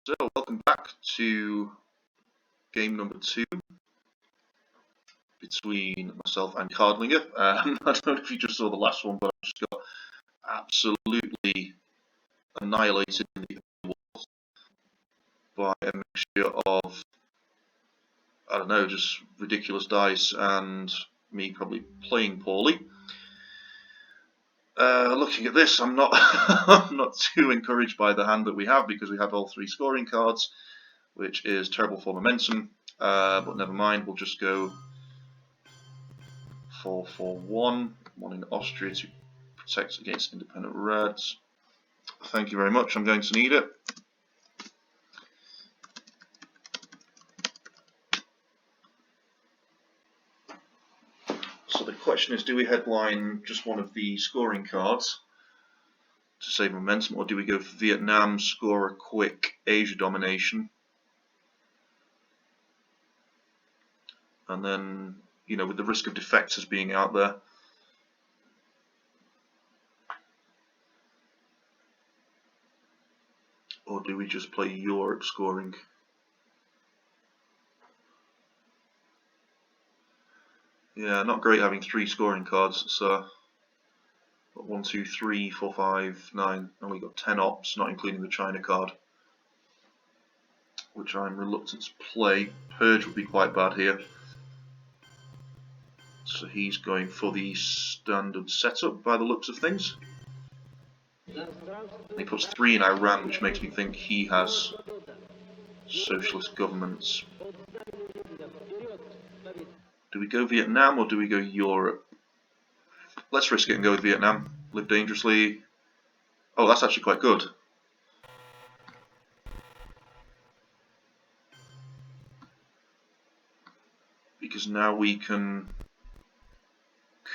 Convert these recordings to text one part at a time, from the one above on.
So, welcome back to game number 2 between myself and Cardlinger. I don't know if you just saw the last one, but I just got absolutely annihilated in the walls by a mixture of, I don't know, just ridiculous dice and me probably playing poorly. Looking at this, I'm not I'm not too encouraged by the hand that we have, because we have all 3 scoring cards, which is terrible for momentum. But never mind, we'll just go 4-4-1, one in Austria to protect against independent reds. Thank you very much, I'm going to need it. So the question is, do we headline just one of the scoring cards to save momentum, or do we go for Vietnam, score a quick Asia domination, and then, you know, with the risk of defectors being out there, or do we just play Europe scoring? Yeah, not great having 3 scoring cards. So 1, 2, 3, 4, 5, 9. Only got 10 ops, not including the China card, which I'm reluctant to play. Purge would be quite bad here. So he's going for the standard setup by the looks of things. And he puts 3 in Iran, which makes me think he has socialist governments. Do we go Vietnam or do we go Europe? Let's risk it and go with Vietnam. Live dangerously. Oh, that's actually quite good. Because now we can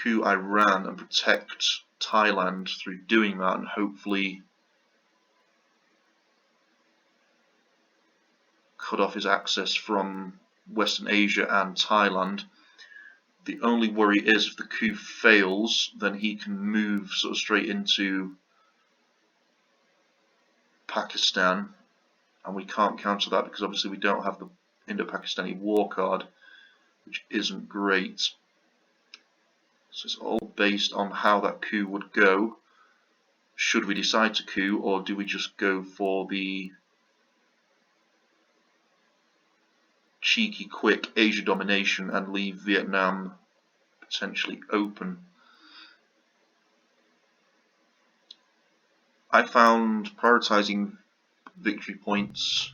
coup Iran and protect Thailand through doing that, and hopefully cut off his access from Western Asia and Thailand. The only worry is, if the coup fails, then he can move sort of straight into Pakistan, and we can't counter that because obviously we don't have the Indo-Pakistani war card, which isn't great. So it's all based on how that coup would go. Should we decide to coup, or do we just go for the cheeky, quick Asia domination and leave Vietnam potentially open? I found prioritizing victory points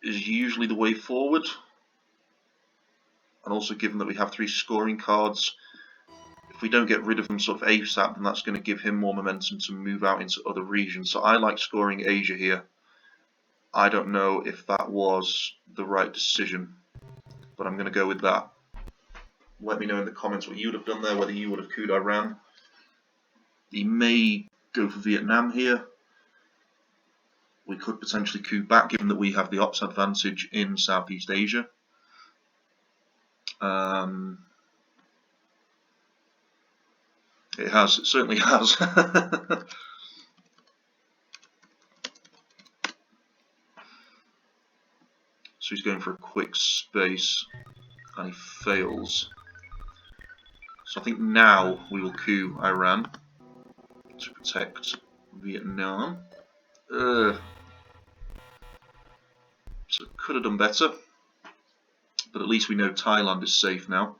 is usually the way forward, and also given that we have 3 scoring cards, if we don't get rid of them sort of ASAP, then that's going to give him more momentum to move out into other regions. So I like scoring Asia here. I don't know if that was the right decision, but I'm going to go with that. Let me know in the comments what you would have done there, whether you would have couped Iran. He may go for Vietnam here. We could potentially coup back, given that we have the ops advantage in Southeast Asia. It has, it certainly has. So he's going for a quick space, and he fails. So I think now we will coup Iran to protect Vietnam. So could have done better, but at least we know Thailand is safe now.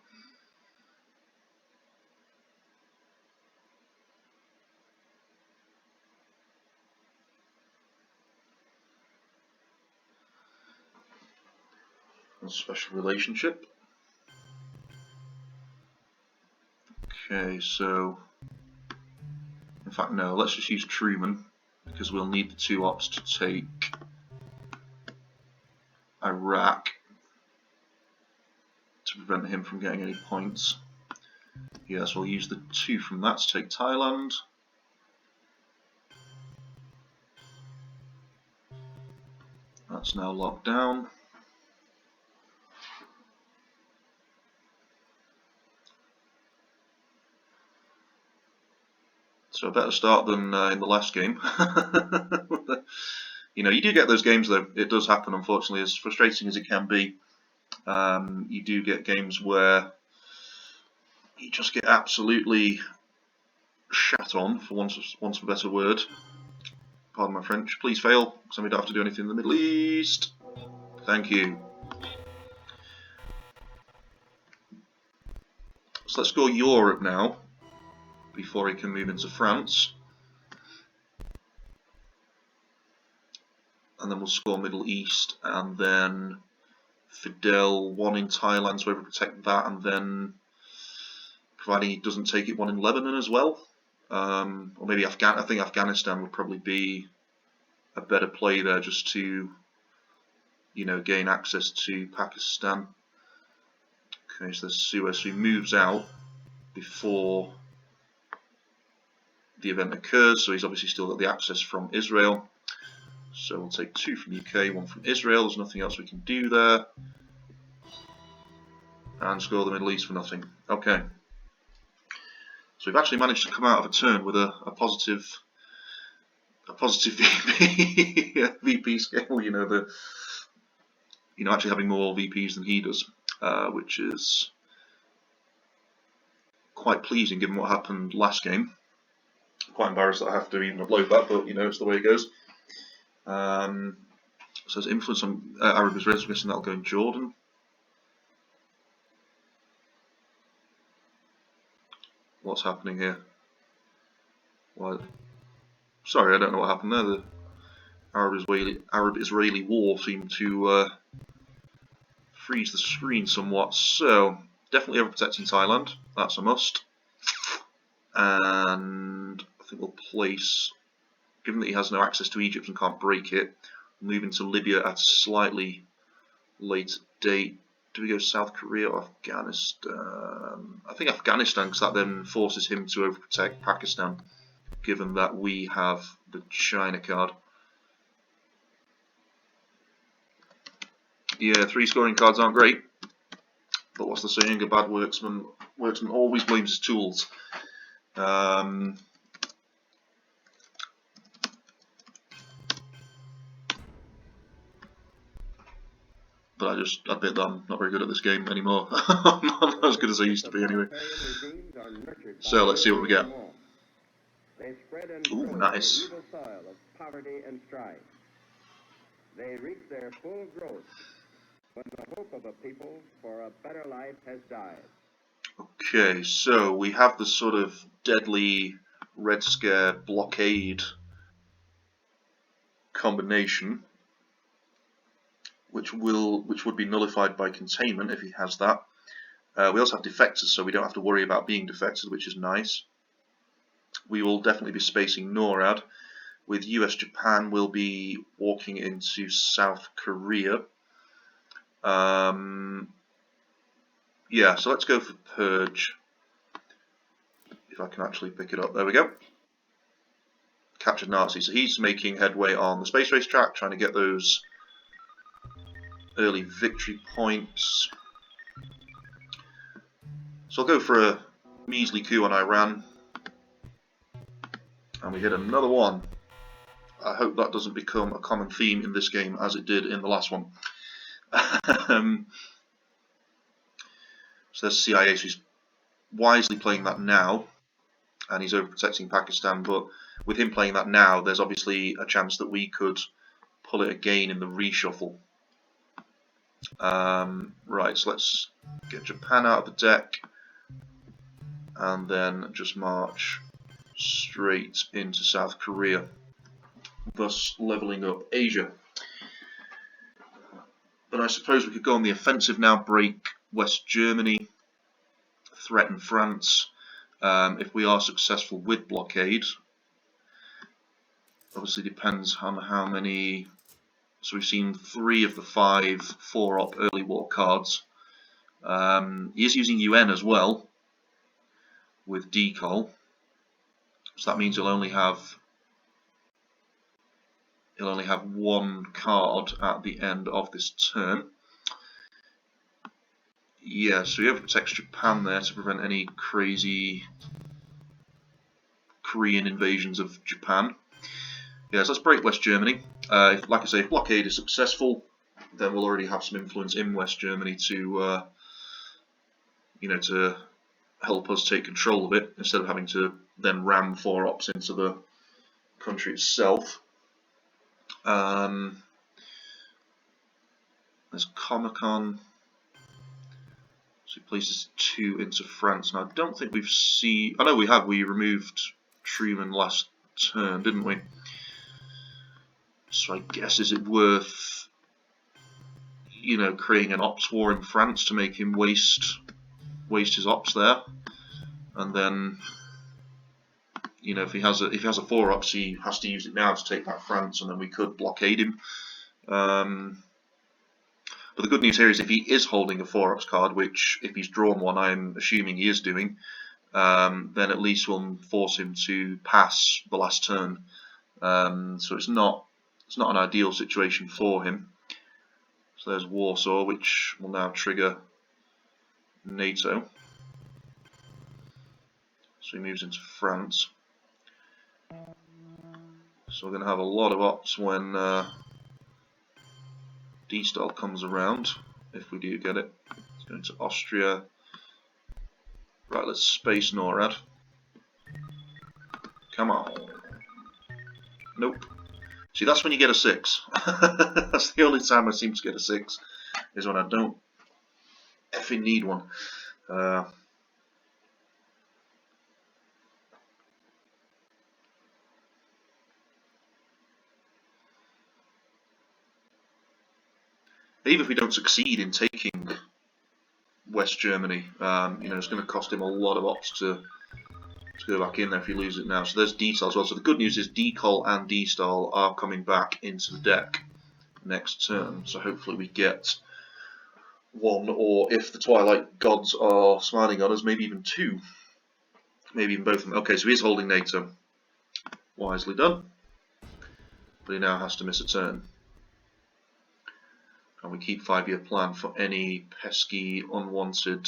A special relationship. Okay, so in fact no, let's just use Truman, because we'll need the 2 ops to take Iraq to prevent him from getting any points. Yes, we'll use the 2 from that to take Thailand. That's now locked down. So a better start than in the last game. You know, you do get those games though. It does happen, unfortunately, as frustrating as it can be. You do get games where you just get absolutely shat on, for want of a better word. Pardon my French. Please fail, so we don't have to do anything in the Middle East. Thank you. So let's score Europe now, before he can move into France. And then we'll score Middle East, and then Fidel, 1 in Thailand, so we protect that, and then, providing he doesn't take it, 1 in Lebanon as well. Or maybe I think Afghanistan would probably be a better play there, just to, you know, gain access to Pakistan. Okay, so there's Suez, so he moves out before the event occurs, so he's obviously still got the access from Israel. So we'll take 2 from the UK, 1 from Israel. There's nothing else we can do there. And score the Middle East for nothing. Okay. So we've actually managed to come out of a turn with a positive VP, VP scale. You know, actually having more VPs than he does, which is quite pleasing given what happened last game. I'm quite embarrassed that I have to even upload that, but you know, it's the way it goes. So there's influence on Arab Israelis, I'm guessing that'll go in Jordan. What's happening here? Well, sorry, I don't know what happened there. The Arab-Israeli war seemed to freeze the screen somewhat. So, definitely overprotecting Thailand. That's a must. And I think we'll place, given that he has no access to Egypt and can't break it, we'll move into Libya at a slightly later date. Do we go South Korea or Afghanistan? I think Afghanistan, because that then forces him to overprotect Pakistan, given that we have the China card. Yeah, 3 scoring cards aren't great, but what's the saying? A bad worksman always blames his tools. But I admit that I'm not very good at this game anymore. I'm not as good as I used to be anyway. So let's see what we get. Ooh, nice. They reach their full growth when the hope of a people for a better life has died. Okay, so we have the sort of deadly Red Scare blockade combination, which would be nullified by containment if he has that. We also have defectors, so we don't have to worry about being defected, which is nice. We will definitely be spacing NORAD. With US Japan, we'll be walking into South Korea. Yeah, so let's go for Purge. If I can actually pick it up. There we go. Captured Nazi. So he's making headway on the space race track, trying to get those early victory points. So I'll go for a measly coup on Iran. And we hit another one. I hope that doesn't become a common theme in this game as it did in the last one. So there's CIA, so he's wisely playing that now, and he's overprotecting Pakistan, but with him playing that now, there's obviously a chance that we could pull it again in the reshuffle. Right, so let's get Japan out of the deck, and then just march straight into South Korea, thus levelling up Asia. But I suppose we could go on the offensive now, break West Germany, threaten France. If we are successful with blockade, obviously depends on how many. So we've seen 3 of the 5 4-op early war cards. He is using UN as well with decol, so that means he'll only have 1 card at the end of this turn. Yeah, so he overprotects Japan there to prevent any crazy Korean invasions of Japan. Yeah, so let's break West Germany. Like I say, if blockade is successful, then we'll already have some influence in West Germany to, to help us take control of it instead of having to then ram 4 ops into the country itself. There's Comecon. So he places 2 into France. Now I don't think we've seen. Oh no, we have. We removed Truman last turn, didn't we? So I guess is it worth, creating an ops war in France to make him waste his ops there, and then, if he has a 4 ops, he has to use it now to take back France, and then we could blockade him. But the good news here is if he is holding a 4 ops card, which if he's drawn one, I'm assuming he is doing, then at least we'll force him to pass the last turn. So it's not an ideal situation for him. So there's Warsaw, which will now trigger NATO. So he moves into France. So we're going to have a lot of ops when D-Style comes around, if we do get it. It's going to Austria. Right, let's space NORAD. Come on. Nope. See, that's when you get a 6. That's the only time I seem to get a 6, is when I don't effing need one. Even if we don't succeed in taking West Germany, it's going to cost him a lot of ops to go back in there if he loses it now. So there's D-Style as well. So the good news is D-Col and D-Style are coming back into the deck next turn. So hopefully we get 1, or if the Twilight gods are smiling on us, maybe even 2. Maybe even both of them. Okay, so he's holding NATO. Wisely done. But he now has to miss a turn. And we keep 5-year plan for any pesky, unwanted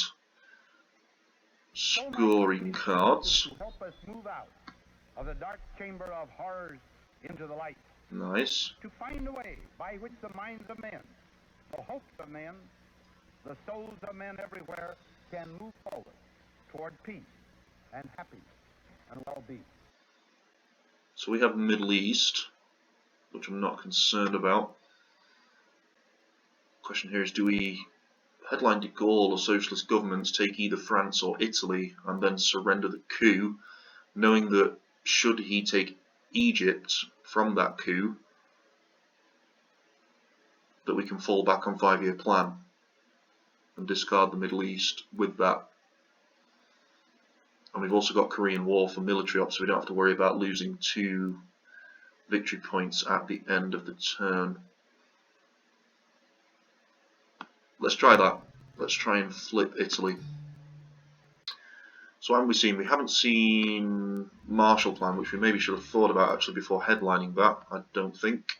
scoring cards. To help us move out of the dark chamber of horrors into the light. Nice. To find a way by which the minds of men, the hopes of men, the souls of men everywhere can move forward toward peace and happiness and well-being. So we have Middle East, which I'm not concerned about. Question here is, do we headline de Gaulle or socialist governments take either France or Italy and then surrender the coup, knowing that should he take Egypt from that coup, that we can fall back on 5-year plan and discard the Middle East with that. And we've also got Korean War for military ops, so we don't have to worry about losing 2 victory points at the end of the turn. Let's try that. Let's try and flip Italy. So what have we seen? We haven't seen Marshall Plan, which we maybe should have thought about actually before headlining that. I don't think.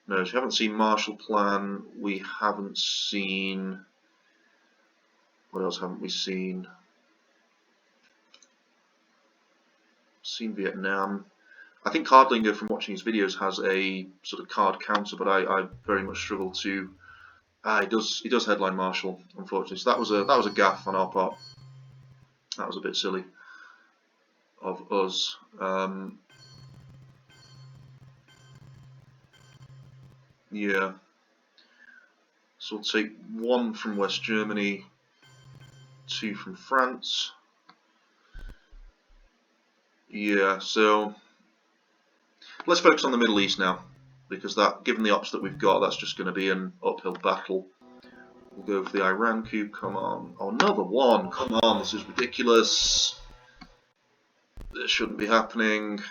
No, so we haven't seen Marshall Plan. We haven't seen... What else haven't we seen? Seen Vietnam. I think Cardlinger, from watching his videos, has a sort of card counter, but I very much struggle to... he does headline Marshall, unfortunately. So that was a gaffe on our part. That was a bit silly of us. Yeah. So we'll take 1 from West Germany, 2 from France. Yeah, so let's focus on the Middle East now, because that, given the ops that we've got, that's just going to be an uphill battle. We'll go for the Iran coup. Come on. Oh, another one. Come on, this is ridiculous. This shouldn't be happening.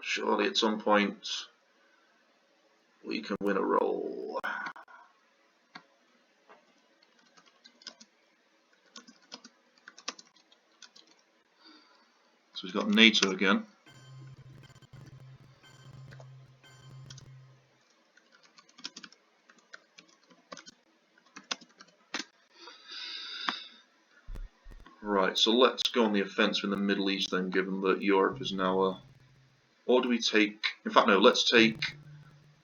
Surely at some point we can win a roll. So he's got NATO again. Right, so let's go on the offensive in the Middle East then, given that Europe is now Or do we take... In fact, no, let's take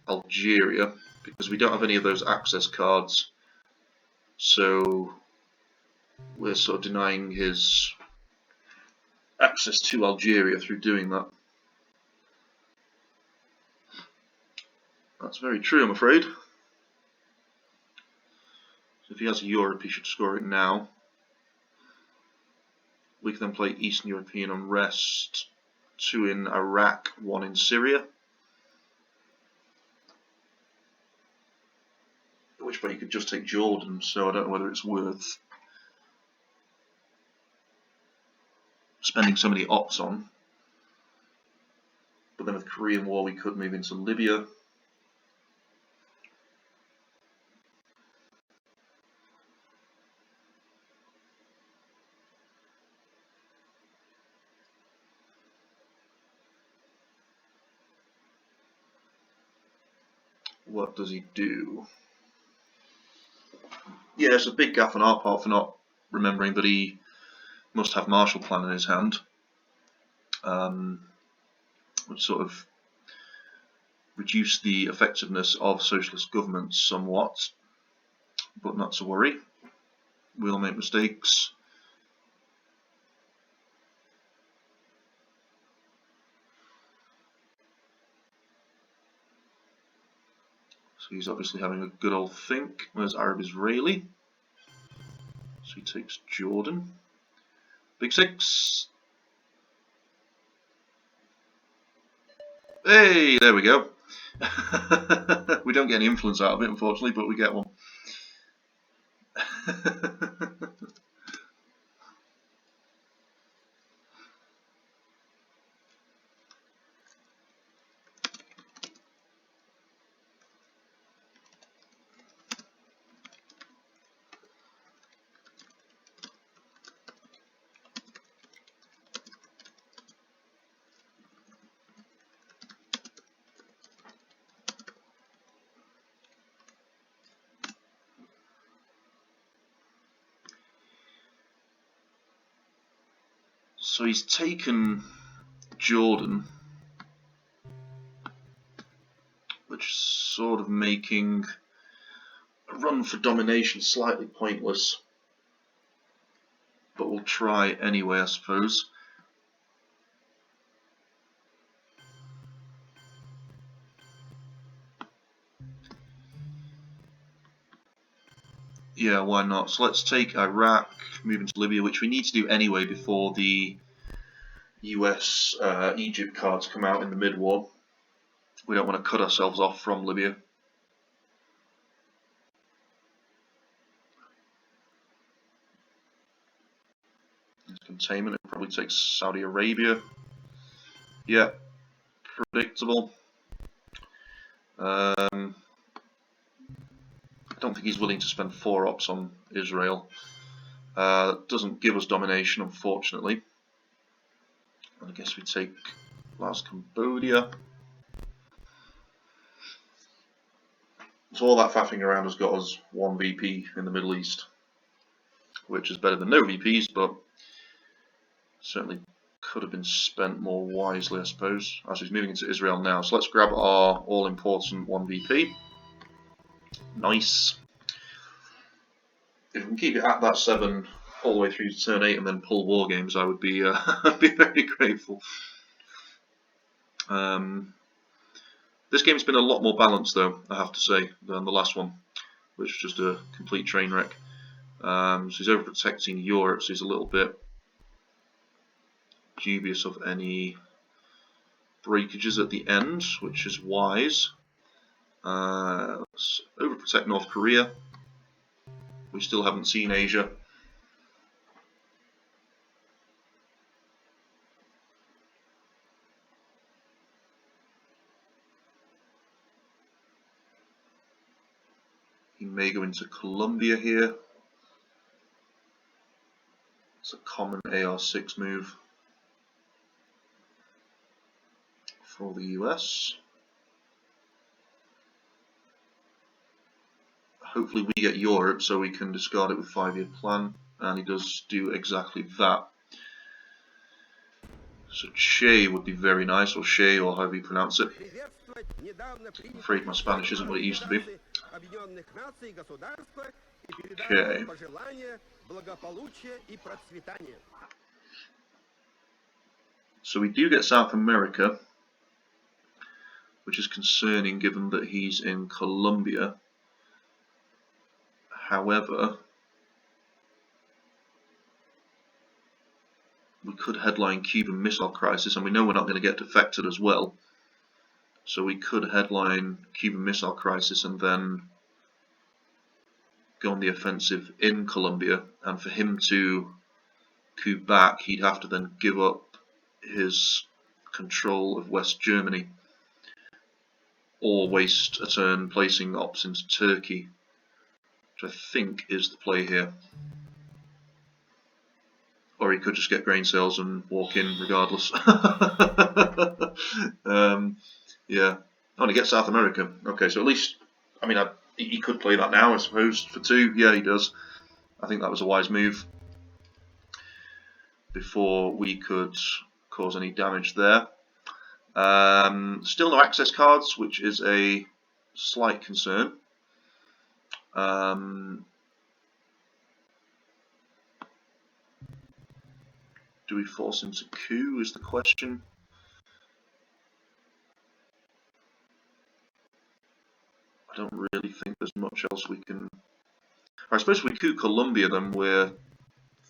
Algeria, because we don't have any of those access cards. So we're sort of denying his access to Algeria through doing that. That's very true, I'm afraid. So if he has Europe, he should score it now. We can then play Eastern European unrest, 2 in Iraq, 1 in Syria. At which point you could just take Jordan, so I don't know whether it's worth spending so many ops on. But then with the Korean War we could move into Libya. What does he do? Yeah, it's a big gaffe on our part for not remembering that he must have Marshall Plan in his hand. Which sort of reduce the effectiveness of socialist governments somewhat, but not to worry. We'll make mistakes. So he's obviously having a good old think. Where's Arab Israeli? So he takes Jordan. Big 6. Hey, there we go. We don't get any influence out of it, unfortunately, but we get one. So he's taken Jordan, which is sort of making a run for domination slightly pointless. But we'll try anyway, I suppose. Yeah, why not? So let's take Iraq, move into Libya, which we need to do anyway before the US Egypt cards come out in the mid-war. We don't want to cut ourselves off from Libya. Containment, it probably takes Saudi Arabia. Yeah, predictable. I don't think he's willing to spend 4 ops on Israel. That doesn't give us domination, unfortunately. And I guess we take last Cambodia. So all that faffing around has got us 1 VP in the Middle East, which is better than no VPs, but certainly could have been spent more wisely, I suppose. As he's moving into Israel now. So let's grab our all-important 1 VP. Nice. If we can keep it at that 7 all the way through to turn 8 and then pull war games, I would be I'd be very grateful. This game's been a lot more balanced, though, I have to say, than the last one, which was just a complete train wreck. So he's overprotecting Europe, so he's a little bit dubious of any breakages at the end, which is wise. Let's overprotect North Korea. We still haven't seen Asia. He may go into Colombia here. It's a common AR6 move for the US. Hopefully we get Europe so we can discard it with 5-year plan, and he does do exactly that. So Che would be very nice, or Che, or however you pronounce it. I'm afraid my Spanish isn't what it used to be. Okay. So we do get South America, which is concerning given that he's in Colombia. However, we could headline Cuban Missile Crisis, and we know we're not going to get defected as well. So we could headline Cuban Missile Crisis and then go on the offensive in Colombia. And for him to coup back, he'd have to then give up his control of West Germany, or waste a turn placing ops into Turkey, which I think is the play here. Or he could just get grain sales and walk in regardless. Yeah. Oh, and he gets South America. Okay, so at least, I mean, he could play that now, I suppose, for 2. Yeah, he does. I think that was a wise move before we could cause any damage there. Still no access cards, which is a slight concern. Do we force him to coup is the question. I don't really think there's much else we can... I suppose if we coup Colombia, then we're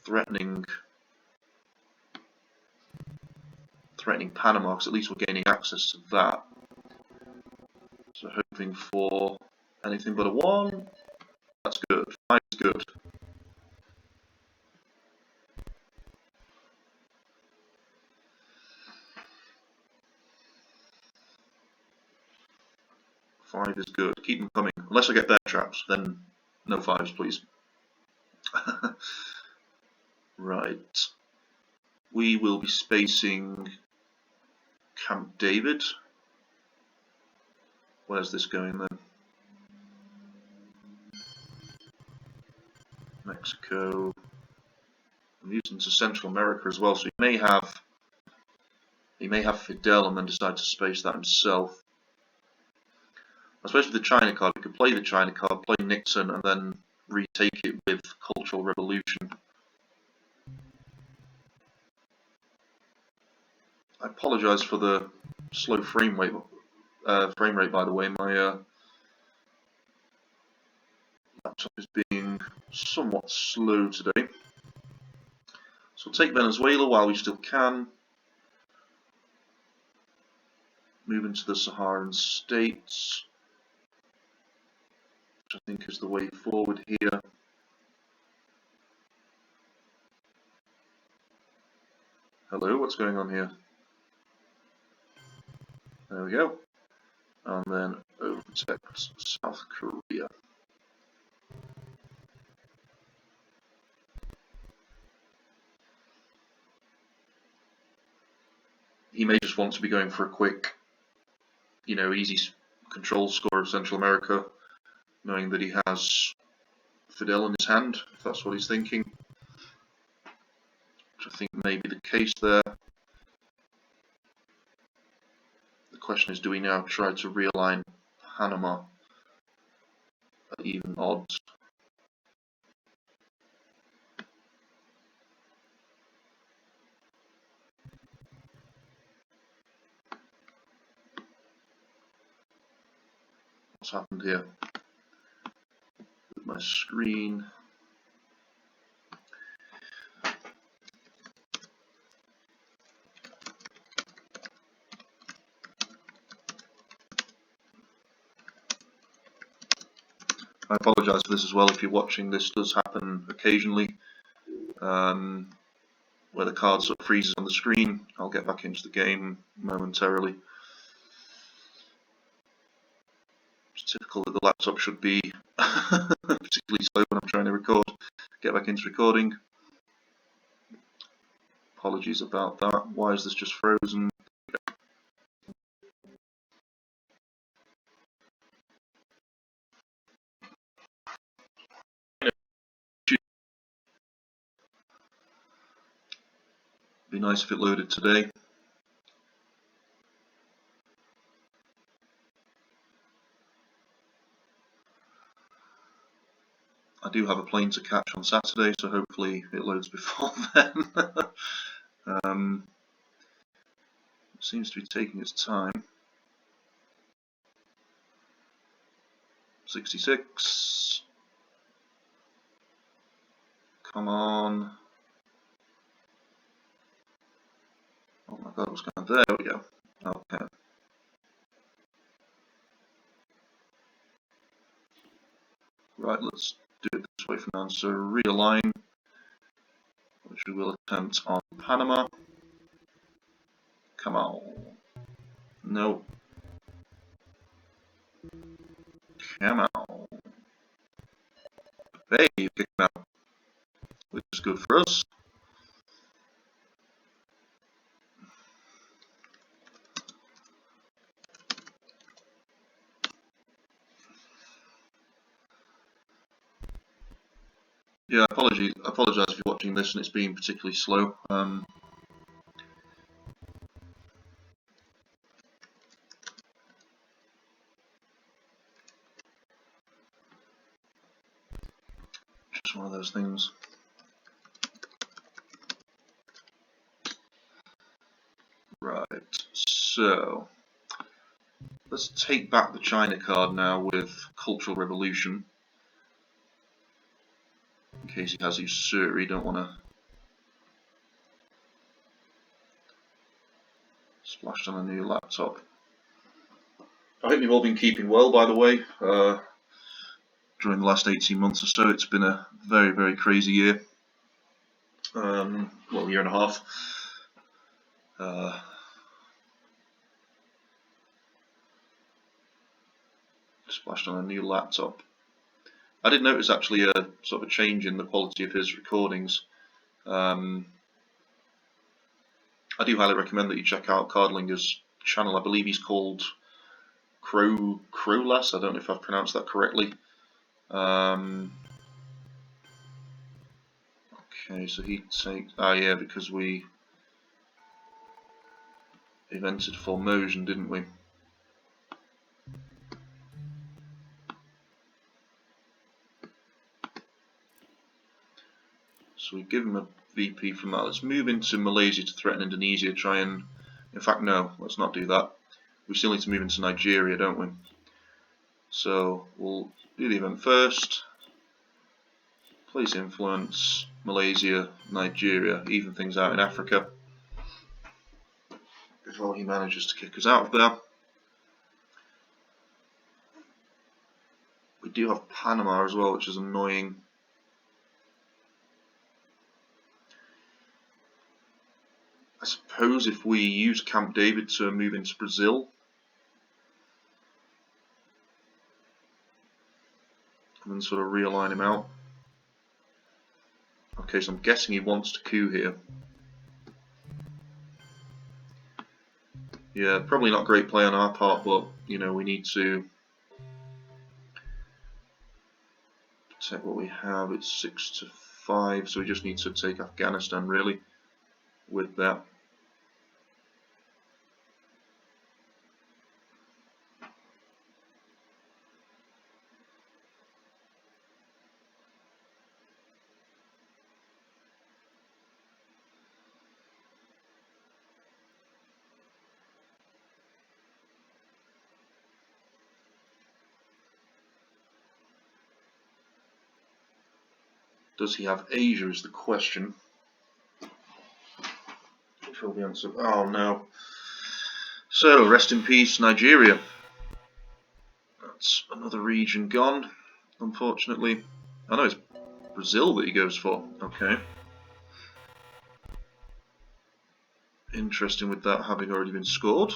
threatening Panama, because at least we're gaining access to that. So hoping for anything but a 1. That's good. 5 is good. Five is good. Keep them coming. Unless I get bear traps, then no 5s, please. Right. We will be spacing Camp David. Where's this going then? Mexico. I'm using to Central America as well, so he may have Fidel and then decide to space that himself. I suppose with the China card, we could play the China card, play Nixon, and then retake it with Cultural Revolution. I apologise for the slow frame rate, by the way. My laptop is being somewhat slow today. So we'll take Venezuela while we still can. Move into the Saharan states, which I think is the way forward here. Hello, what's going on here? There we go. And then overprotect South Korea. He may just want to be going for a quick, easy control score of Central America, knowing that he has Fidel in his hand, if that's what he's thinking. Which I think may be the case there. The question is, do we now try to realign Panama at even odds? What's happened here with my screen? I apologise for this as well if you're watching. This does happen occasionally, where the card sort of freezes on the screen. I'll get back into the game momentarily. It's typical that the laptop should be particularly slow when I'm trying to record. Get back into recording. Apologies about that. Why is this just frozen? Be nice if it loaded today. do have a plane to catch on Saturday, so hopefully it loads before then. It seems to be taking its time. 66. Come on. Oh my god, what's going on? There we go. Okay. Right, let's do it this way for now. So realign, which we will attempt on Panama. Come on. No. Come on. Hey, you kicked him out, which is good for us. Yeah, apologise if you're watching this and it's being particularly slow. Just one of those things. Right, so let's take back the China card now with Cultural Revolution. In case he has usury, don't want to splash on a new laptop. I hope you've all been keeping well, by the way. During the last 18 months or so, it's been a very, very crazy year. Well, year and a half. Splashed on a new laptop. I did notice actually a sort of a change in the quality of his recordings. I do highly recommend that you check out Cardlinger's channel. I believe he's called Crowless. I don't know if I've pronounced that correctly. Okay, so he takes. Yeah, because we invented Formosan, didn't we? So we give him a VP from that. Let's move into Malaysia to threaten Indonesia. Try and, in fact, no, let's not do that. We still need to move into Nigeria, don't we? So we'll do the event first. Place influence, Malaysia, Nigeria, even things out in Africa. Before he manages to kick us out of there. We do have Panama as well, which is annoying. I suppose if we use Camp David to move into Brazil, and then sort of realign him out. Okay, so I'm guessing he wants to coup here. Yeah, probably not a great play on our part, but you know, we need to protect what we have. It's 6-5, so we just need to take Afghanistan really with that. Does he have Asia is the question. Which will be answered. Oh no. So, rest in peace, Nigeria. That's another region gone, unfortunately. I know it's Brazil that he goes for. Okay. Interesting with that having already been scored.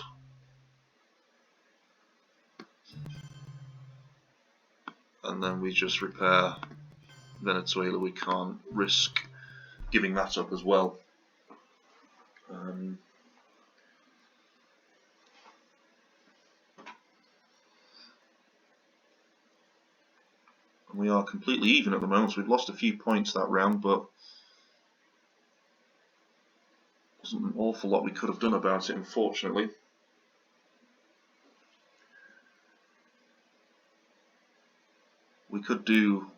And then we just repair Venezuela. We can't risk giving that up as well. We are completely even at the moment, so we've lost a few points that round, but wasn't an awful lot we could have done about it, unfortunately. We could do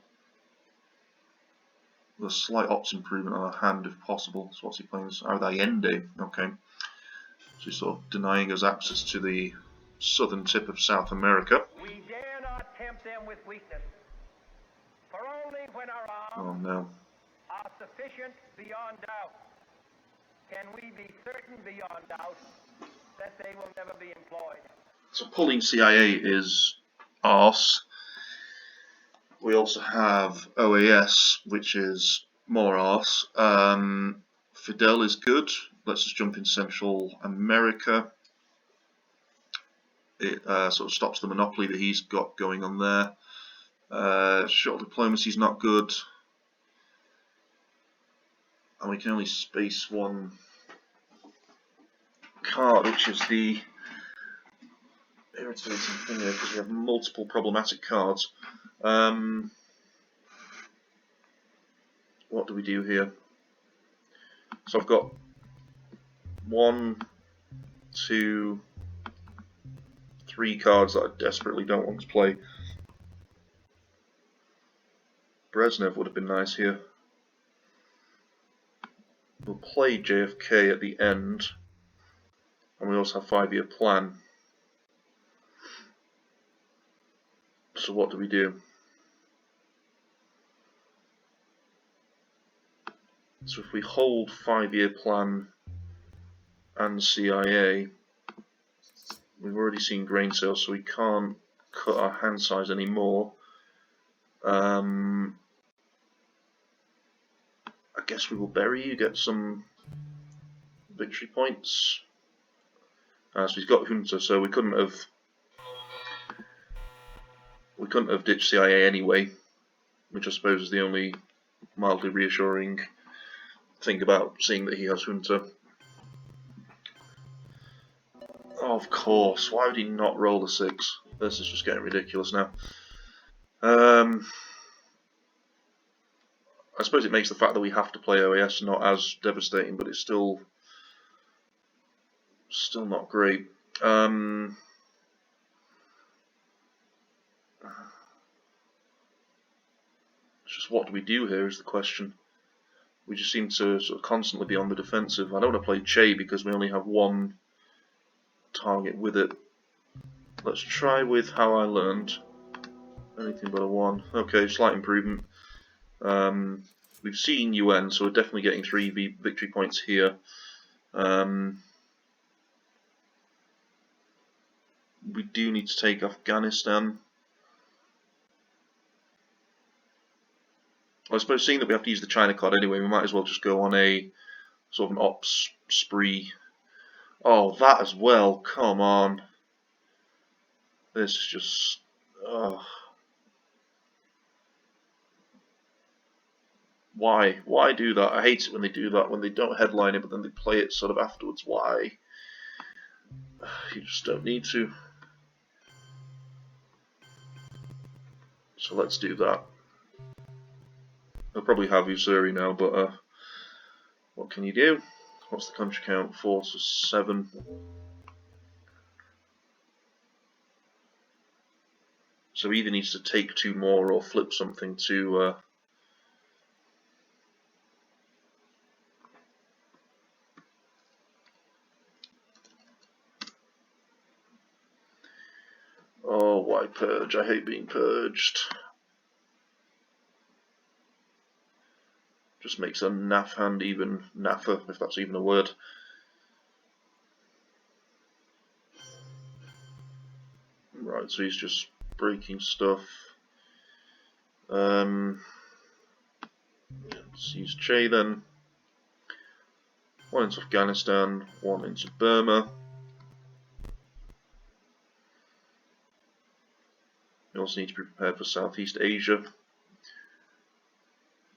with a slight ops improvement on a hand if possible. So what's he playing? Allende. Okay. So he's sort of denying us access to the southern tip of South America. We dare not tempt them with weakness, for only when our Oh arms no. are sufficient beyond doubt can we be certain beyond doubt that they will never be employed. So pulling CIA is arse. We also have OAS, which is more arse. Fidel is good. Let's just jump in Central America. It sort of stops the monopoly that he's got going on there. Shuttle diplomacy is not good. And we can only space one card, which is the irritating thing here because we have multiple problematic cards. What do we do here? So I've got 1, 2, 3 cards that I desperately don't want to play. Brezhnev would have been nice here. We'll play JFK at the end, and we also have 5-year plan. So what do we do? So if we hold 5-year plan and CIA, we've already seen grain sales, so we can't cut our hand size anymore. I guess we will bury you, get some victory points. So he's got Junta, so we couldn't have ditched CIA anyway, which I suppose is the only mildly reassuring thing about seeing that he has Junta. Oh, of course, why would he not roll the 6? This is just getting ridiculous now. I suppose it makes the fact that we have to play OAS not as devastating, but it's still not great. It's just what do we do here is the question. We just seem to sort of constantly be on the defensive. I don't want to play Che because we only have one target with it. Let's try with How I Learned. Anything but a 1. Okay, slight improvement. We've seen UN, so we're definitely getting 3 victory points here. We do need to take Afghanistan. I suppose seeing that we have to use the China card anyway, we might as well just go on a sort of an ops spree. Oh, that as well, come on. This is just... Why? Why do that? I hate it when they do that, when they don't headline it, but then they play it sort of afterwards. Why? You just don't need to. So let's do that. They'll probably have Usuri now, but what can you do? What's the country count? 4 to 7. So he either needs to take 2 more or flip something to... Oh, why purge? I hate being purged. Just makes a naff hand even naffer, if that's even a word. Right, so he's just breaking stuff. Let's use Che then. 1 into Afghanistan, 1 into Burma. We also need to be prepared for Southeast Asia,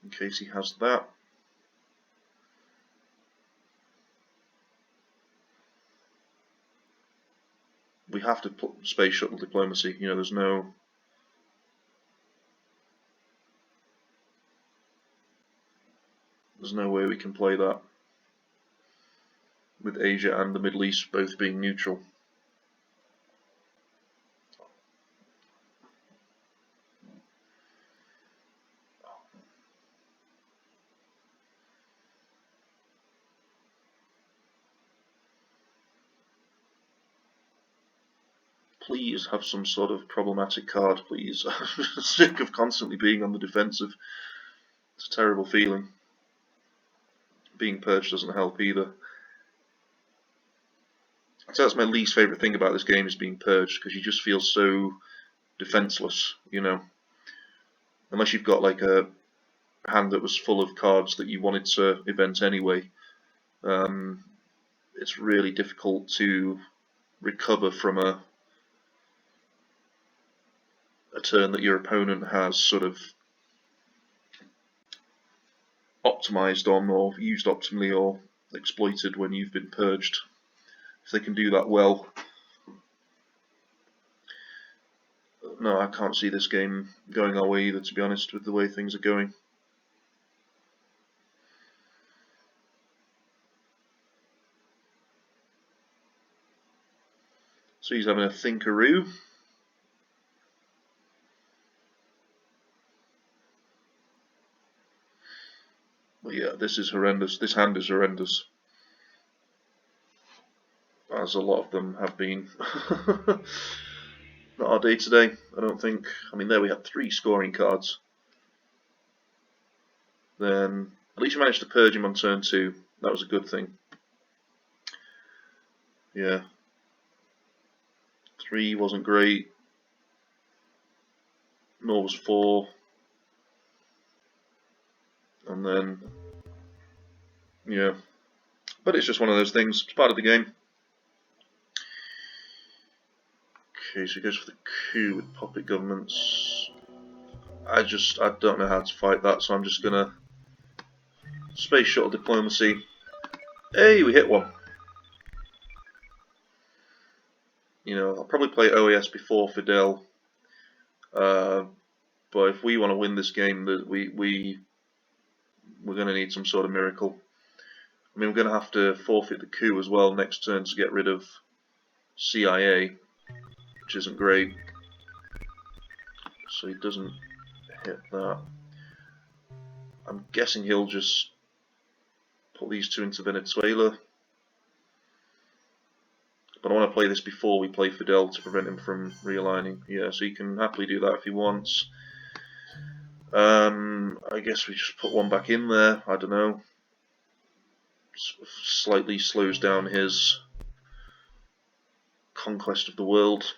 in case he has that. We have to put space shuttle diplomacy, you know, there's no way we can play that with Asia and the Middle East both being neutral. Please have some sort of problematic card, please. I'm sick of constantly being on the defensive. It's a terrible feeling. Being purged doesn't help either. I'd say that's my least favourite thing about this game, is being purged, because you just feel so defenceless, you know. Unless you've got like a hand that was full of cards that you wanted to event anyway, it's really difficult to recover from a turn that your opponent has sort of optimized on, or used optimally, or exploited when you've been purged. If they can do that well. No, I can't see this game going our way either, to be honest, with the way things are going. So he's having a thinkaroo. But yeah, this is horrendous. This hand is horrendous. As a lot of them have been. Not our day today, I don't think. I mean, there we had 3 scoring cards. Then, at least we managed to purge him on turn 2. That was a good thing. Yeah. 3 wasn't great. Nor was 4. And then, yeah. But it's just one of those things. It's part of the game. Okay, so he goes for the coup with puppet governments. I don't know how to fight that, so I'm just gonna space shuttle diplomacy. Hey, we hit one. You know, I'll probably play OAS before Fidel. But if we want to win this game, we're going to need some sort of miracle. I mean, we're going to have to forfeit the coup as well next turn to get rid of CIA, which isn't great. So he doesn't hit that. I'm guessing he'll just put these 2 into Venezuela. But I want to play this before we play Fidel to prevent him from realigning. Yeah, so he can happily do that if he wants. I guess we just put 1 back in there. I don't know. Slightly slows down his conquest of the world.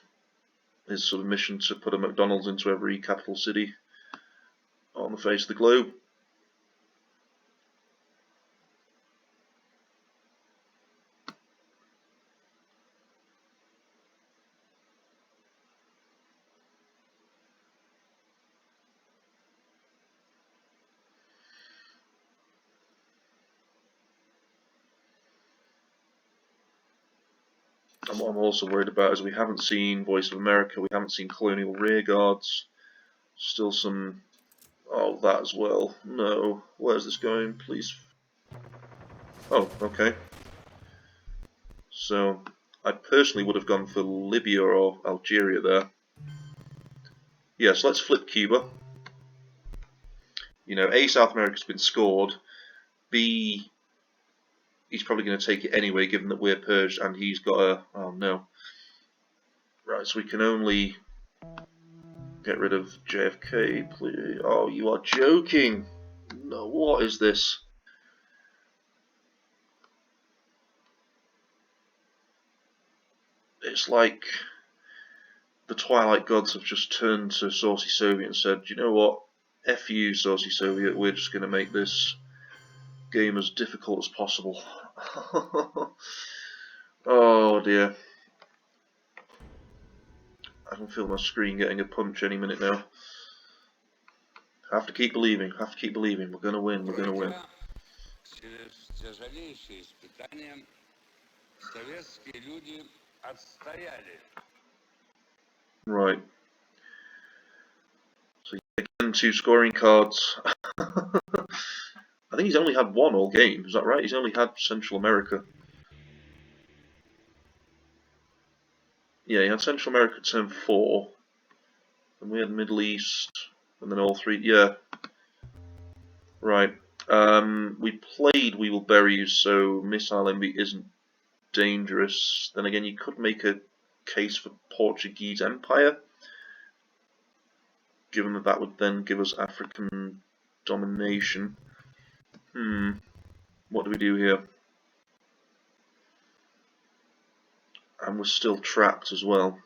His sort of mission to put a McDonald's into every capital city on the face of the globe. And what I'm also worried about is we haven't seen Voice of America, we haven't seen Colonial Rearguards. Still some... Oh, that as well. No. Where's this going, please? Oh, okay. So, I personally would have gone for Libya or Algeria there. Yes, let's flip Cuba. You know, A, South America's been scored. B, he's probably going to take it anyway, given that we're purged and he's got a... Oh, no. Right, so we can only get rid of JFK, please. Oh, you are joking. No, what is this? It's like the Twilight gods have just turned to Saucy Soviet and said, you know what? F you, Saucy Soviet, we're just going to make this game as difficult as possible. Oh dear. I can feel my screen getting a punch any minute now. Have to keep believing, have to keep believing. We're going to win, we're going to win. Right. So again, 2 scoring cards. I think he's only had 1 all game, is that right? He's only had Central America. Yeah, he had Central America turn 4. And we had Middle East, and then all 3, yeah. Right. We played We Will Bury You, so Missile Envy isn't dangerous. Then again, you could make a case for Portuguese Empire, given that that would then give us African domination. What do we do here? And we're still trapped as well.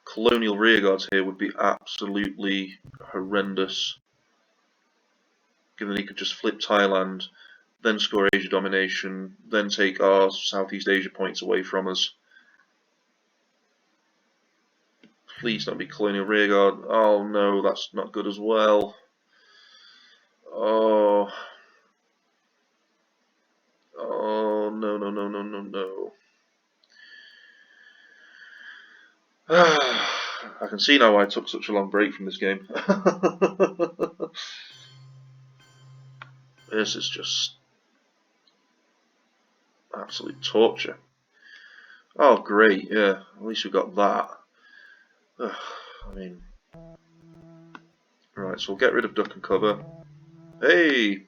Colonial rearguards here would be absolutely horrendous, given he could just flip Thailand, then score Asia domination, then take our Southeast Asia points away from us. Please don't be colonial rearguard. Oh no, that's not good as well. Oh. Oh, no, no, no, no, no, no. I can see now why I took such a long break from this game. This is just absolute torture. Oh, great, yeah, at least we got that. I mean... Right, so we'll get rid of duck and cover. Hey!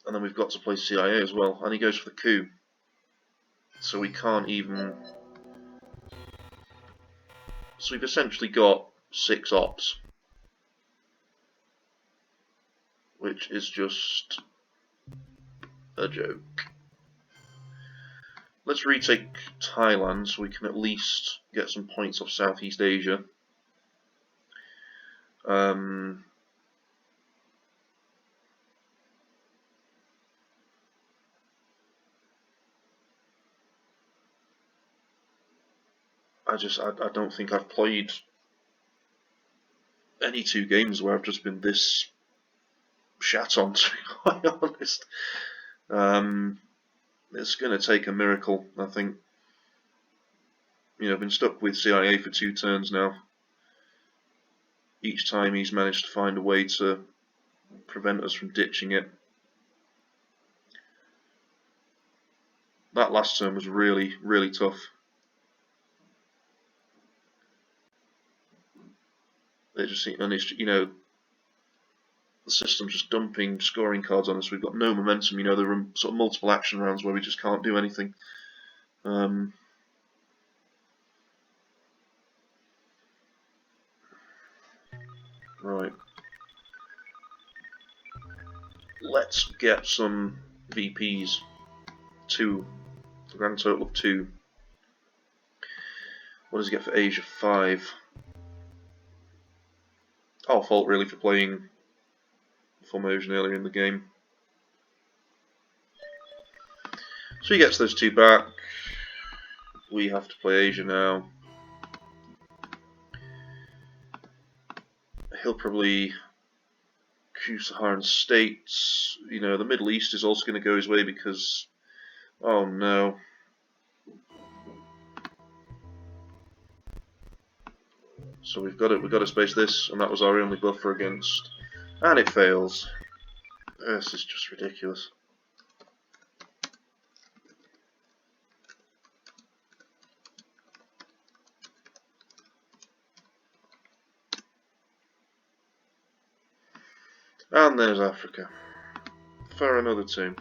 And then we've got to play CIA as well, and he goes for the coup. So we can't even... So we've essentially got 6 ops. Which is just a joke. Let's retake Thailand so we can at least get some points off Southeast Asia. I don't think I've played any 2 games where I've just been this shat on, to be quite honest. It's going to take a miracle, I think. You know, I've been stuck with CIA for 2 turns now. Each time he's managed to find a way to prevent us from ditching it. That last turn was really, really tough. They just, and it's, you know, the system's just dumping scoring cards on us. We've got no momentum. You know, there are sort of multiple action rounds where we just can't do anything. Right. Let's get some VPs. 2. A grand total of 2. What does he get for Asia? 5. Our fault really for playing formation earlier in the game. So he gets those 2 back. We have to play Asia now. He'll probably coup Saharan states. You know, the Middle East is also going to go his way because, oh no. So we've got to space this, and that was our only buffer against, and it fails. This is just ridiculous. And there's Africa for another 2.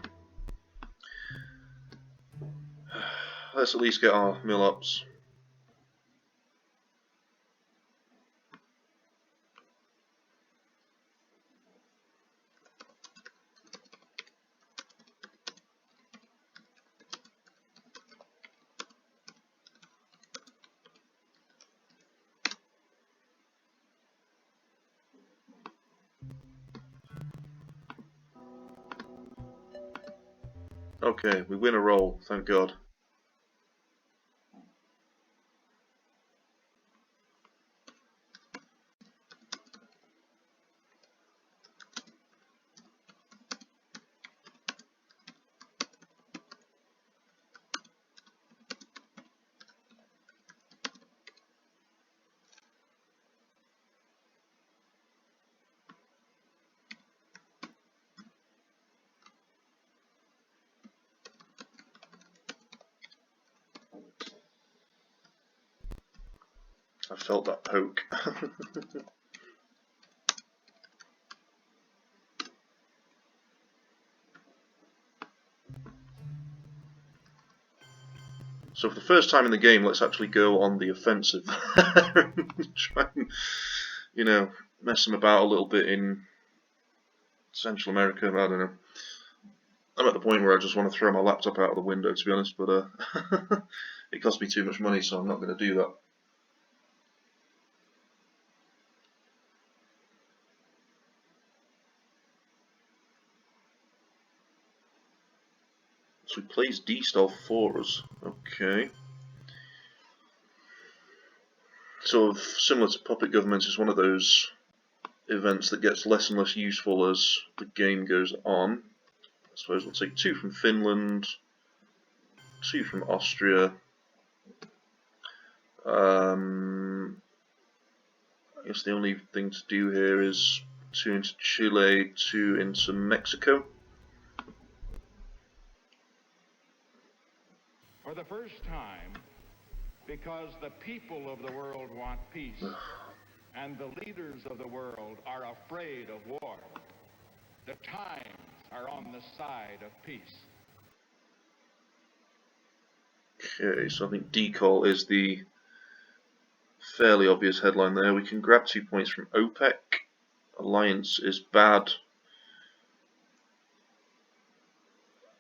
Let's at least get our mill ups. Okay, we win a roll, thank God. I felt that poke. So for the first time in the game, let's actually go on the offensive. Try and, you know, mess them about a little bit in Central America. I don't know. I'm at the point where I just want to throw my laptop out of the window, to be honest, but it costs me too much money, so I'm not going to do that. So he plays D-style for us. Okay. Sort of similar to Puppet Government, is one of those events that gets less and less useful as the game goes on. I suppose we'll take 2 from Finland, 2 from Austria. I guess the only thing to do here is 2 into Chile, 2 into Mexico. For the first time, because the people of the world want peace, and the leaders of the world are afraid of war, the times are on the side of peace. Okay, so I think decall is the fairly obvious headline there. We can grab 2 points from OPEC. Alliance is bad.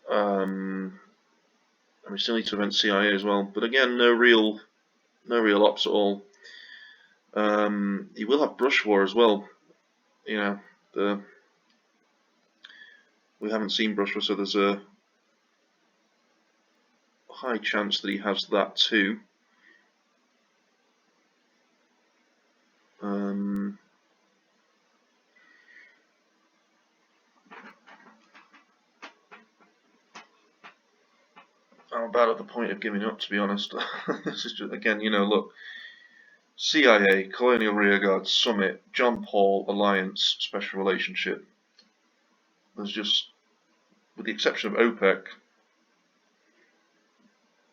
And we still need to event CIA as well, but again, no real ops at all. He will have brush war as well. You know, we haven't seen brush war, so there's a high chance that he has that too. I'm about at the point of giving up, to be honest. This is just, again, you know, look. CIA, Colonial Rearguard, Summit, John Paul, Alliance, Special Relationship. There's just, with the exception of OPEC,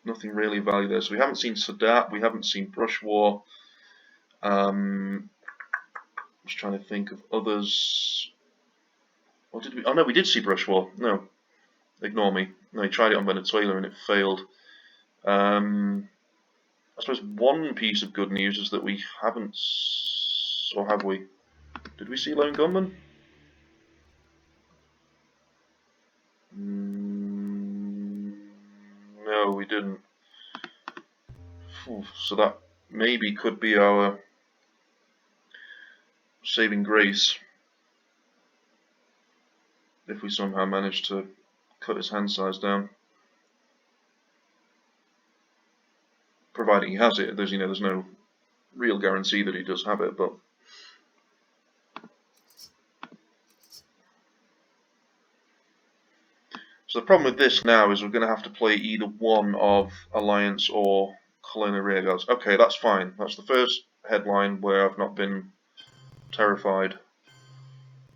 nothing really of value there. So we haven't seen Sadat, we haven't seen Brush War. I'm just trying to think of others. Or did we? Oh no, we did see Brush War. No, ignore me. No, he tried it on Venezuela and it failed. I suppose one piece of good news is that we haven't, or have we? Did we see Lone Gunman? No, we didn't. So that maybe could be our saving grace if we somehow manage to cut his hand size down. Providing he has it, there's no real guarantee that he does have it, but so the problem with this now is we're going to have to play either one of Alliance or Colonial Rearguards. Okay, that's fine. That's the first headline where I've not been terrified.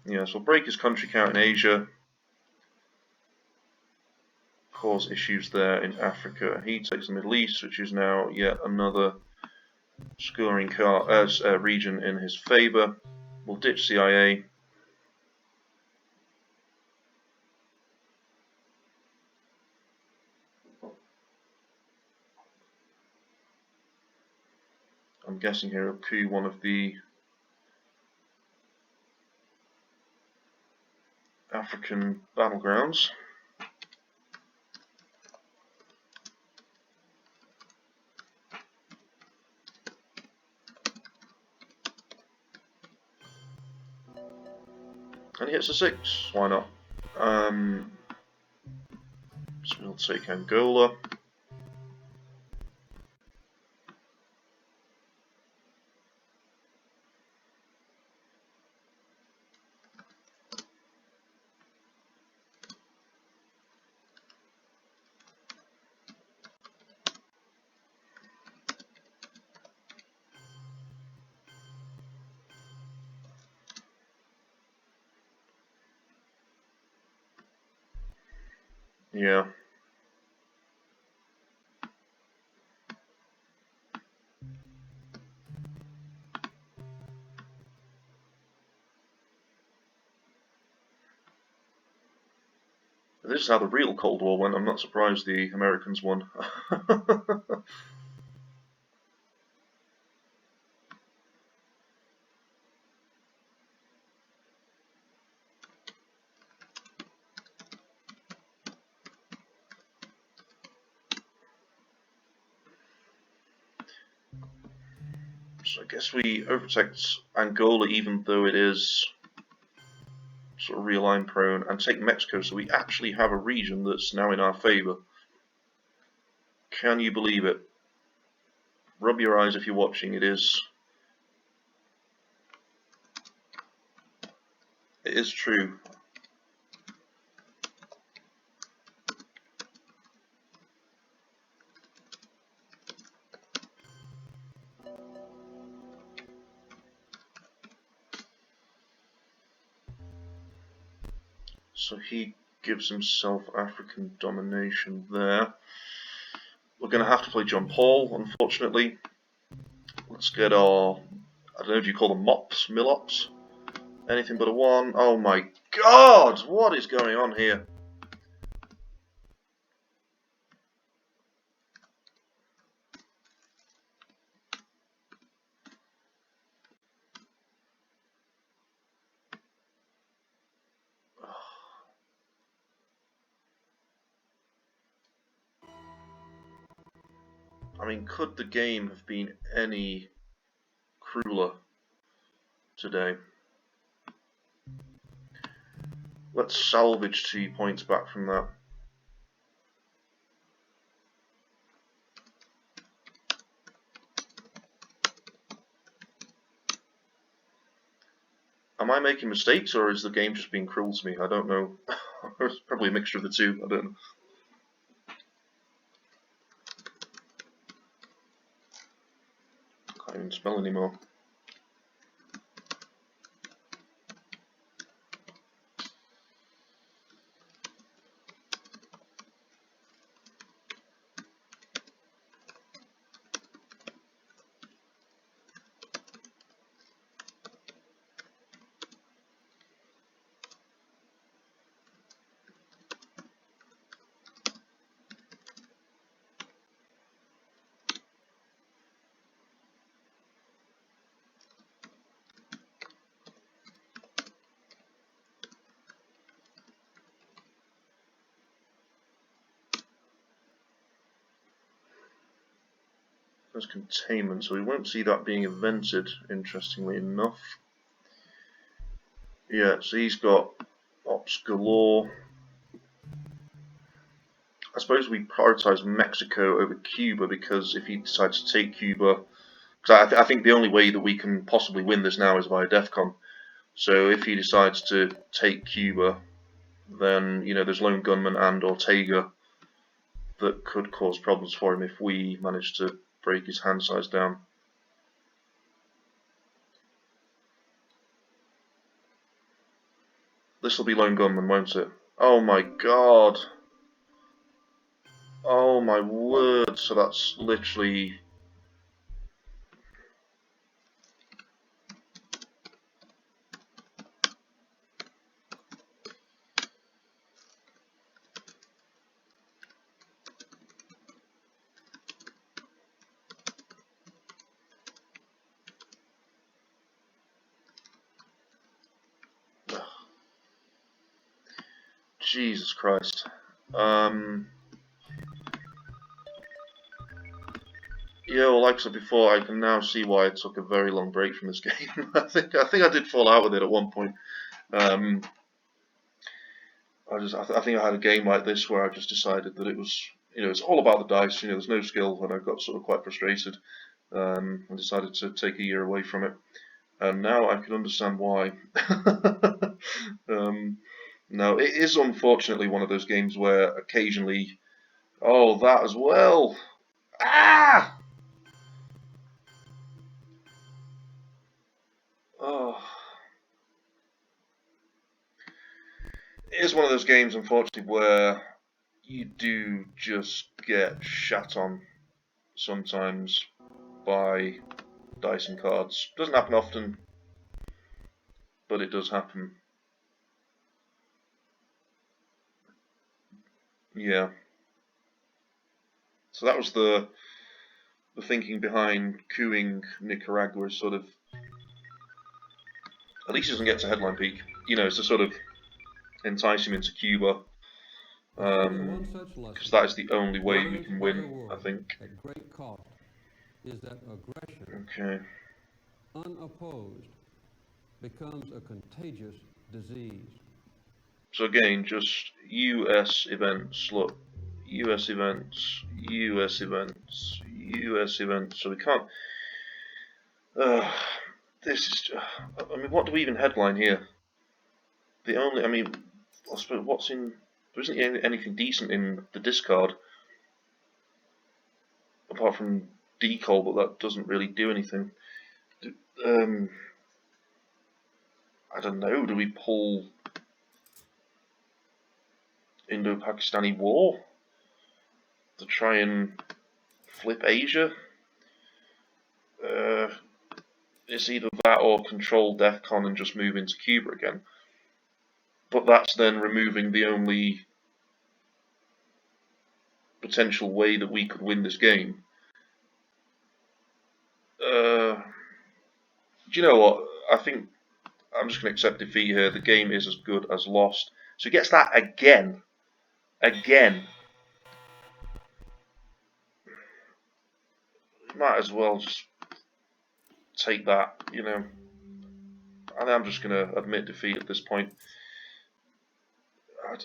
Yeah, so we'll break his country count in Asia, cause issues there in Africa. He takes the Middle East, which is now yet another scoring region in his favour. We'll ditch CIA. I'm guessing here he'll coup one of the African battlegrounds. And he hits a 6, why not? So we'll take Angola. Yeah. This is how the real Cold War went. I'm not surprised the Americans won. So I guess we overprotect Angola, even though it is sort of realign prone, and take Mexico, so we actually have a region that's now in our favour. Can you believe it? Rub your eyes if you're watching. It is true. So he gives himself African domination there. We're going to have to play John Paul, unfortunately. Let's get our, I don't know if you call them mops, millops? Anything but a 1. Oh my god! What is going on here? I mean, could the game have been any crueler today? Let's salvage 2 points back from that. Am I making mistakes, or is the game just being cruel to me? I don't know. It's probably a mixture of the two. I don't know. Can't even spell anymore. There's containment, so we won't see that being invented, interestingly enough. Yeah, so he's got ops galore. I suppose we prioritise Mexico over Cuba, because if he decides to take Cuba, because I think the only way that we can possibly win this now is via DEFCON. So if he decides to take Cuba, then, you know, there's Lone Gunman and Ortega that could cause problems for him if we manage to break his hand size down. This will be Lone Gunman, won't it? Oh my god! Oh my word, so that's literally... Jesus Christ. Yeah, well, like I said before, I can now see why I took a very long break from this game. I think I did fall out with it at one point. I think I had a game like this where I just decided that it was, you know, it's all about the dice. You know, there's no skill, and I got sort of quite frustrated. And decided to take a year away from it, and now I can understand why. No, it is unfortunately one of those games where occasionally, oh, that as well. Ah! Oh. It is one of those games, unfortunately, where you do just get shat on sometimes by dice and cards. Doesn't happen often, but it does happen. Yeah. So that was the thinking behind cooing Nicaragua, is sort of, at least he doesn't get to headline peak. You know, it's to sort of entice him into Cuba, because that is the only way we can win, I think. At great cost is that aggression, Okay. unopposed, becomes a contagious disease. So again, just US events. Look, US events, US events, US events. So we can't. This is. I mean, what do we even headline here? The only. I mean, I suppose what's in. There isn't anything decent in the discard apart from Decol, but that doesn't really do anything. I don't know. Do we pull Indo-Pakistani War to try and flip Asia? It's either that or control DEFCON and just move into Cuba again. But that's then removing the only potential way that we could win this game. Do you know what? I think I'm just going to accept defeat here. The game is as good as lost. So he gets that again. Again. Might as well just take that, you know. And I'm just going to admit defeat at this point. I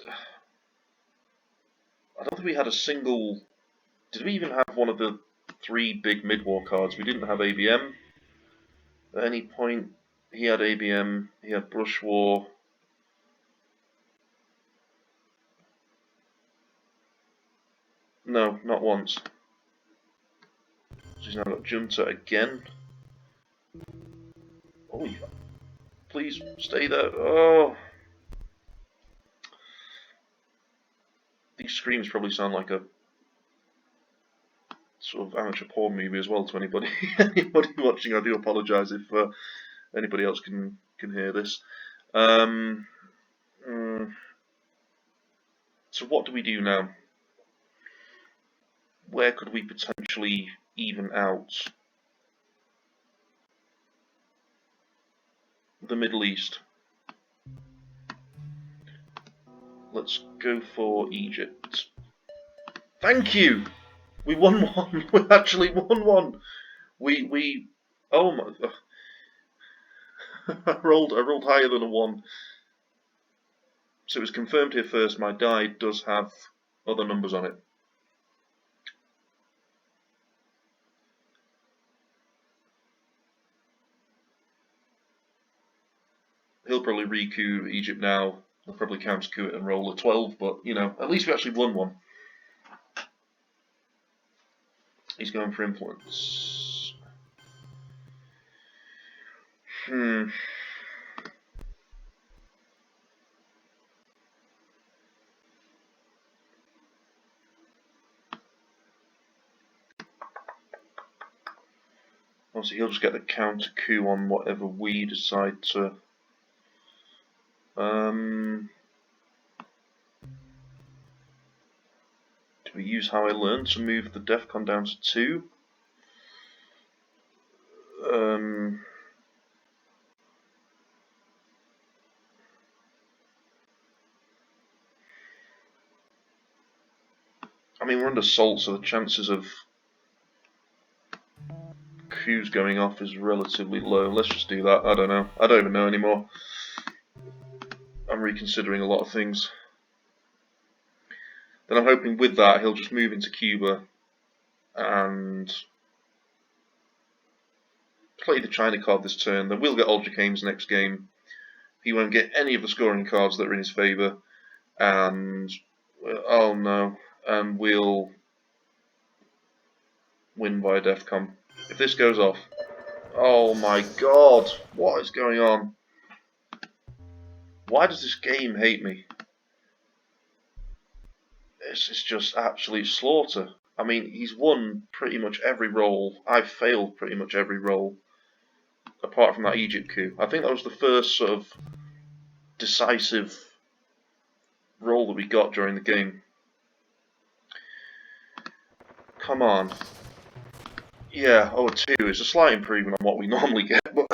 don't think we had a single... Did we even have one of the 3 big mid-war cards? We didn't have ABM at any point. He had ABM, he had Brush War. No, not once. So he's now got Junta again. Oh, please stay there. Oh. These screams probably sound like a sort of amateur porn movie as well to anybody watching. I do apologise if anybody else can hear this. So what do we do now? Where could we potentially even out? The Middle East. Let's go for Egypt. Thank you! We won one. We actually won one. We oh my I rolled higher than a 1. So it was confirmed here first, my die does have other numbers on it. He'll probably re-coup Egypt now. He'll probably counter-coup it and roll a 12, but, you know, at least we actually won one. He's going for influence. Obviously, he'll just get the counter-coup on whatever we decide to... Do we use How I Learned to move the DEFCON down to 2? I mean, we're under salt, so the chances of coups going off is relatively low. Let's just do that. I don't know. I don't even know anymore. I'm reconsidering a lot of things. Then I'm hoping with that he'll just move into Cuba and play the China card this turn. Then we'll get Ultra Games next game. He won't get any of the scoring cards that are in his favour. And, oh no, and we'll win by DEFCON. If this goes off, oh my god, what is going on? Why does this game hate me? It's just absolute slaughter. I mean, he's won pretty much every roll. I've failed pretty much every roll, apart from that Egypt coup. I think that was the first sort of decisive roll that we got during the game. come on. Yeah, 0-2 is a slight improvement on what we normally get, but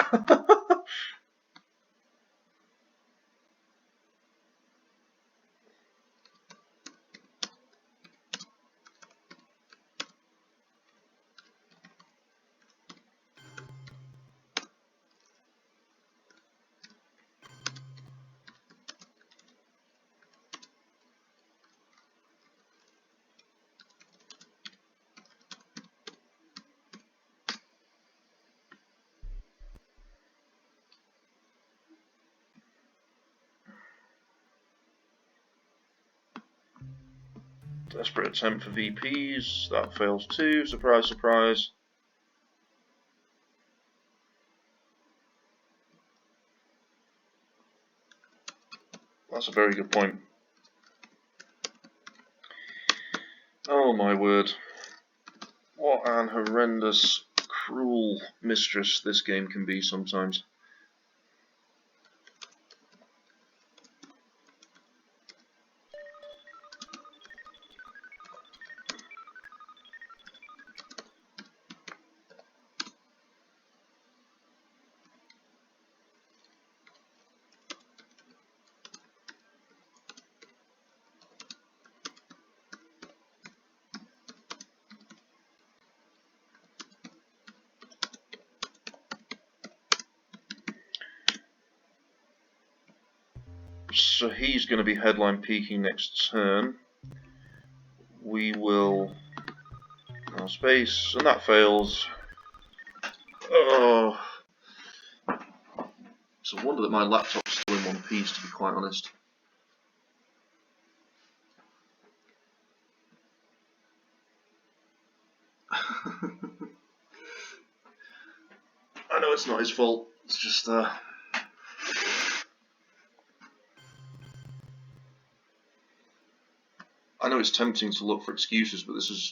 desperate attempt for VPs, that fails too, surprise, surprise. That's a very good point. Oh my word. What an horrendous, cruel mistress this game can be sometimes. So he's going to be headline peaking next turn. We will... no space, and that fails. Oh, it's a wonder that my laptop's still in one piece, to be quite honest. I know it's not his fault, it's just I know it's tempting to look for excuses, but this has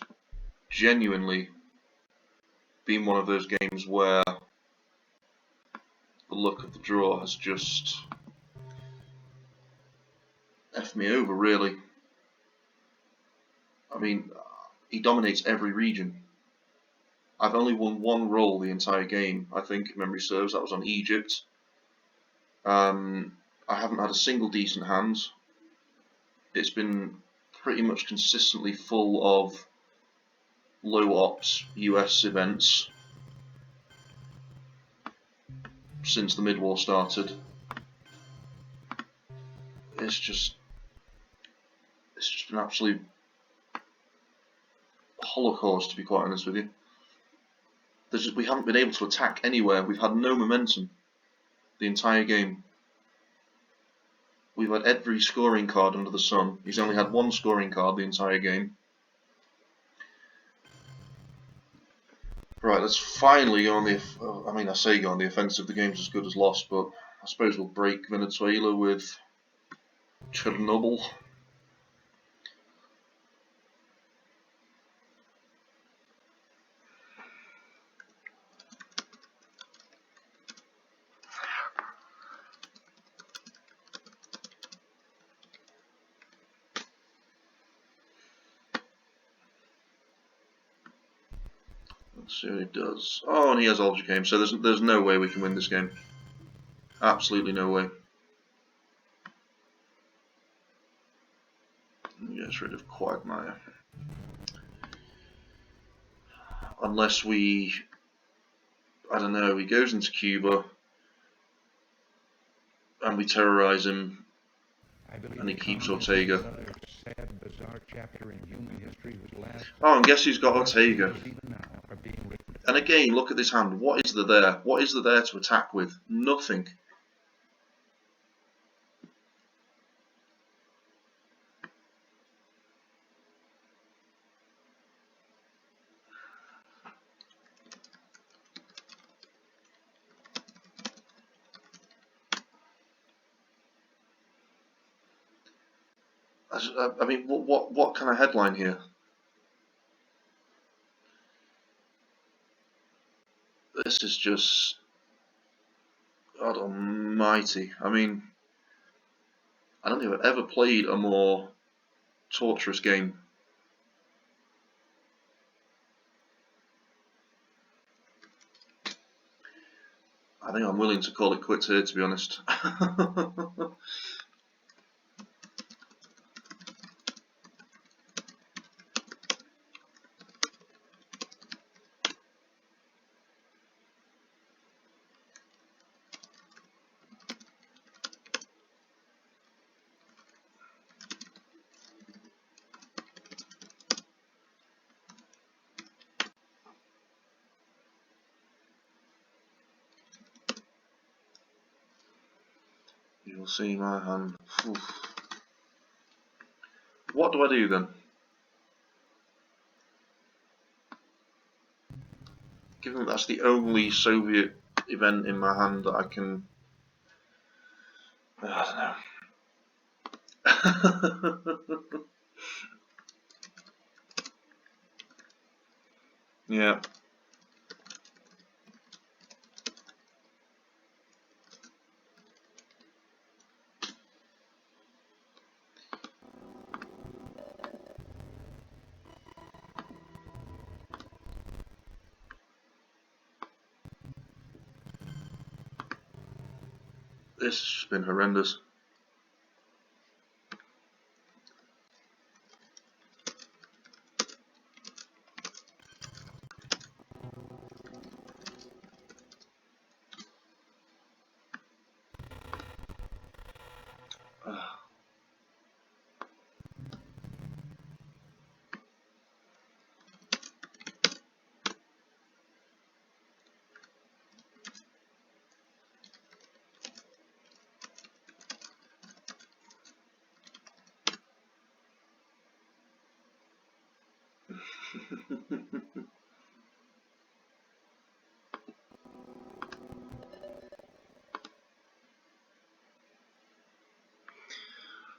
genuinely been one of those games where the luck of the draw has just effed me over, really. I mean, he dominates every region. I've only won one roll the entire game, I think, if memory serves. That was on Egypt. I haven't had a single decent hand. It's been pretty much consistently full of low ops US events since the mid-war started. It's just an absolute holocaust, to be quite honest with you. We haven't been able to attack anywhere. We've had no momentum the entire game. We've had every scoring card under the sun. He's only had one scoring card the entire game. Right, let's finally go on the... I mean, I say go on the offensive. The game's as good as lost, but I suppose we'll break Venezuela with Chernobyl. Let's see what he does. Oh, and he has Ultra Game, so there's no way we can win this game. Absolutely no way. He gets rid of Quagmire. Unless we... I don't know, he goes into Cuba and we terrorize him and he keeps Ortega. Oh, and guess who's got Ortega? And again, look at this hand. What is there? What is there to attack with? Nothing. I mean, what kind of headline here? This is just... God almighty. I mean, I don't think I've ever played a more torturous game. I think I'm willing to call it quits here, to be honest. You'll see my hand. Oof. What do I do then? Given that that's the only Soviet event in my hand that I can... I don't know. Yeah. This has been horrendous.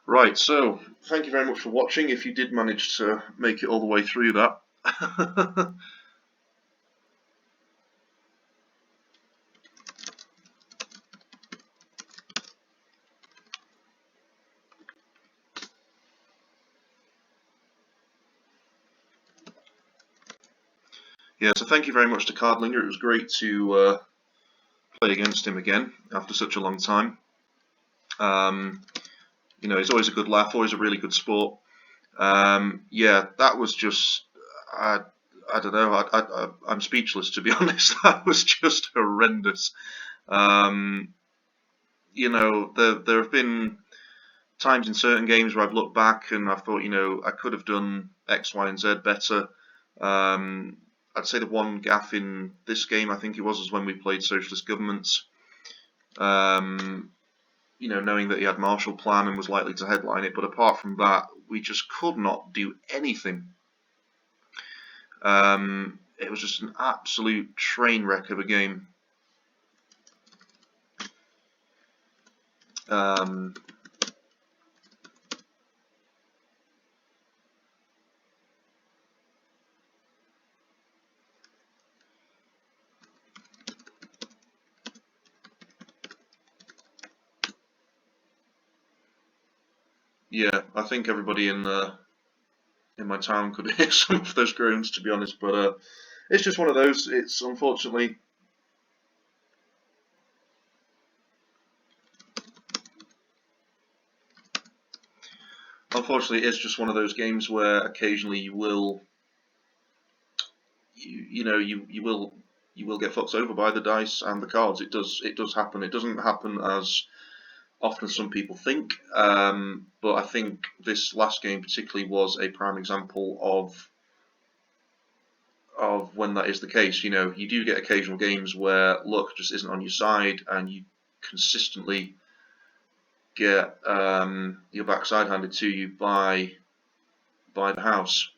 Right, so thank you very much for watching. If you did manage to make it all the way through that. Yeah, so thank you very much to Cardlinger. It was great to play against him again after such a long time. You know, it's always a good laugh, always a really good sport. Yeah, that was just, I don't know, I'm speechless, to be honest. That was just horrendous. You know, there have been times in certain games where I've looked back and I've thought, you know, I could have done X, Y, and Z better. I'd say the one gaffe in this game, I think it was when we played Socialist Governments. You know, knowing that he had Marshall Plan and was likely to headline it, but apart from that, we just could not do anything. It was just an absolute train wreck of a game. Yeah, I think everybody in my town could hear some of those groans, to be honest. But it's just one of those. It's unfortunately it's just one of those games where occasionally you will, you will get fucked over by the dice and the cards. It does happen. It doesn't happen as often as some people think, but I think this last game particularly was a prime example of when that is the case. You know, you do get occasional games where luck just isn't on your side, and you consistently get your backside handed to you by the house.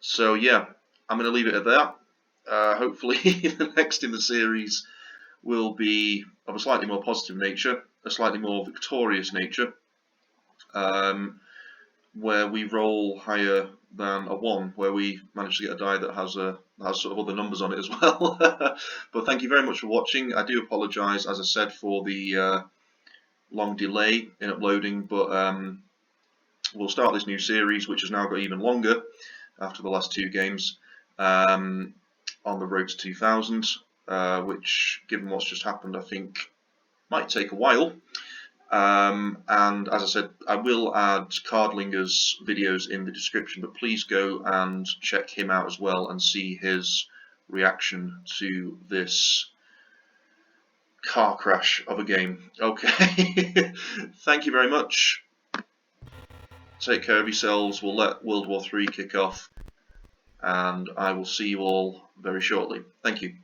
So yeah, I'm going to leave it at that. Hopefully, the next in the series will be of a slightly more positive nature, a slightly more victorious nature, where we roll higher than a 1, where we manage to get a die that has sort of other numbers on it as well. But thank you very much for watching. I do apologise, as I said, for the long delay in uploading, but we'll start this new series, which has now got even longer after the last 2 games. on the road to 2000, which, given what's just happened, I think might take a while. And as I said, I will add Cardlinger's videos in the description, but please go and check him out as well and see his reaction to this car crash of a game. Okay, thank you very much. Take care of yourselves. We'll let World War III kick off, and I will see you all very shortly. Thank you.